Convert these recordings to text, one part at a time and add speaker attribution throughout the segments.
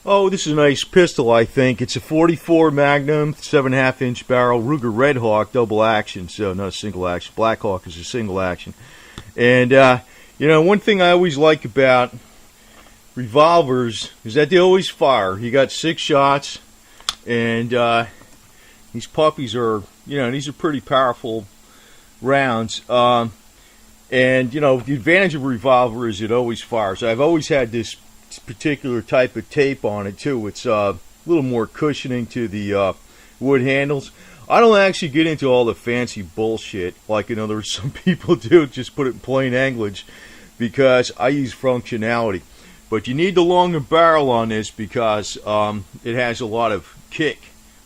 Speaker 1: Oh, this is a nice pistol, I think. It's a 44 Magnum, 7.5-inch barrel, Ruger Red Hawk, double action, so not a single action. Black Hawk is a single action. And, one thing I always like about revolvers is that they always fire. You got 6 shots, and these puppies are, these are pretty powerful rounds. The advantage of a revolver is it always fires. I've always had this particular type of tape on it too. It's a little more cushioning to the wood handles. I don't actually get into all the fancy bullshit like some people do, just put it in plain English, because I use functionality. But you need the longer barrel on this because it has a lot of kick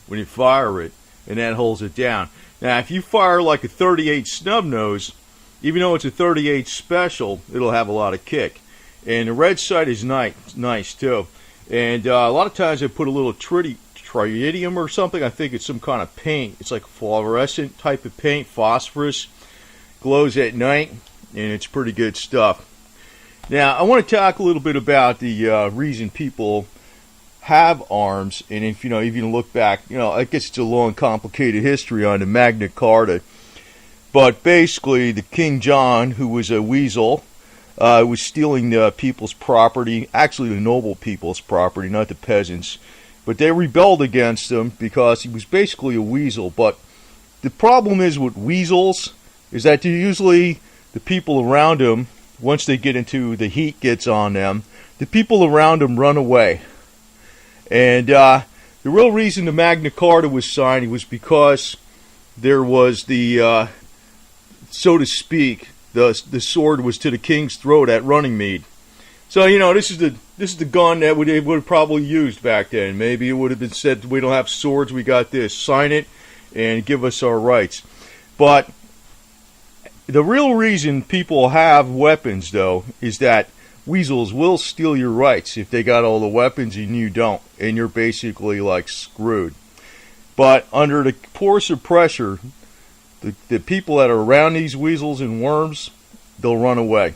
Speaker 1: when you fire it, and that holds it down. Now if you fire like a 38 snub nose, even though it's a 38 special, it'll have a lot of kick. And the red sight is nice too. And a lot of times I put a little tritium or something. I think it's some kind of paint. It's like a fluorescent type of paint, phosphorus. Glows at night, and it's pretty good stuff. Now I want to talk a little bit about the reason people have arms. And if you look back, I guess it's a long, complicated history on the Magna Carta. But basically, the King John, who was a weasel, was stealing the people's property, actually the noble people's property, not the peasants. But they rebelled against him because he was basically a weasel. But the problem is with weasels is that they're usually the people around him, once they get into the heat gets on them, the people around him run away. And the real reason the Magna Carta was signed was because there was the, so to speak, the sword was to the king's throat at Runningmead. So this is the gun that they would have probably used back then. Maybe it would have been said, we don't have swords, we got this. Sign it and give us our rights. But the real reason people have weapons, though, is that weasels will steal your rights if they got all the weapons and you don't, and you're basically like screwed. But under the force of pressure, the people that are around these weasels and worms, they'll run away.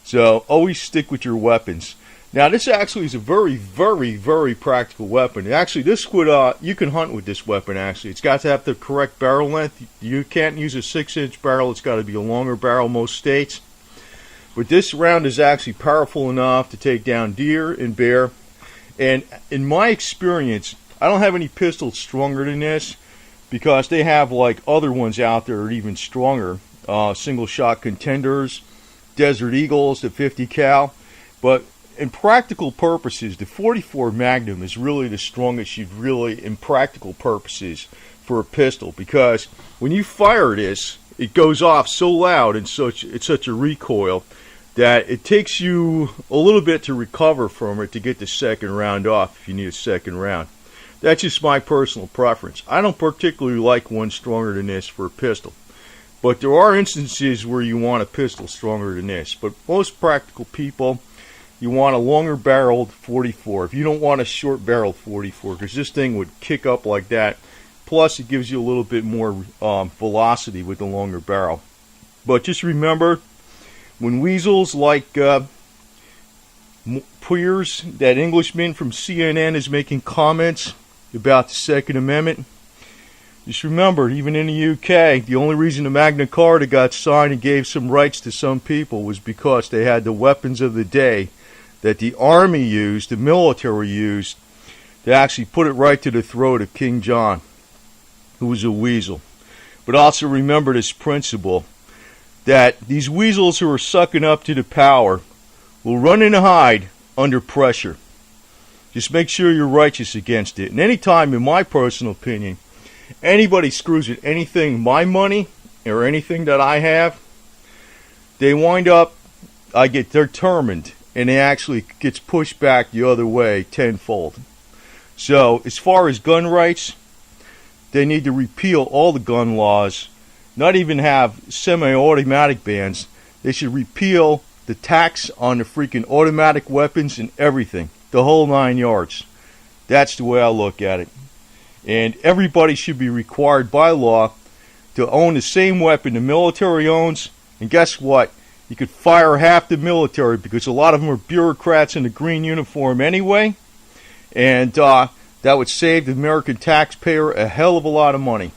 Speaker 1: So always stick with your weapons. Now this actually is a very, very, very practical weapon. Actually, this would you can hunt with this weapon. Actually, it's got to have the correct barrel length. You can't use a 6-inch barrel. It's got to be a longer barrel most states. But this round is actually powerful enough to take down deer and bear. And in my experience, I don't have any pistols stronger than this, because they have like other ones out there that are even stronger. Single shot contenders, Desert Eagles, the 50 cal. But in practical purposes, the 44 Magnum is really the strongest in practical purposes for a pistol, because when you fire this, it goes off so loud and it's such a recoil that it takes you a little bit to recover from it to get the second round off if you need a second round. That's just my personal preference. I don't particularly like one stronger than this for a pistol. But there are instances where you want a pistol stronger than this. But most practical people, you want a longer barreled 44. If you don't want a short barreled 44, because this thing would kick up like that. Plus it gives you a little bit more velocity with the longer barrel. But just remember, when weasels like Poyers, that Englishman from CNN, is making comments about the Second Amendment, just remember, even in the UK, the only reason the Magna Carta got signed and gave some rights to some people was because they had the weapons of the day that the army used, the military used, to actually put it right to the throat of King John, who was a weasel. But also remember this principle, that these weasels who are sucking up to the power will run and hide under pressure. Just make sure you're righteous against it. And any time, in my personal opinion, anybody screws with anything, my money or anything that I have, they wind up, I get determined, and it actually gets pushed back the other way tenfold. So as far as gun rights, they need to repeal all the gun laws, not even have semi-automatic bans. They should repeal the tax on the freaking automatic weapons and everything, the whole 9 yards. That's the way I look at it. And everybody should be required by law to own the same weapon the military owns. And guess what? You could fire half the military, because a lot of them are bureaucrats in the green uniform anyway. And that would save the American taxpayer a hell of a lot of money.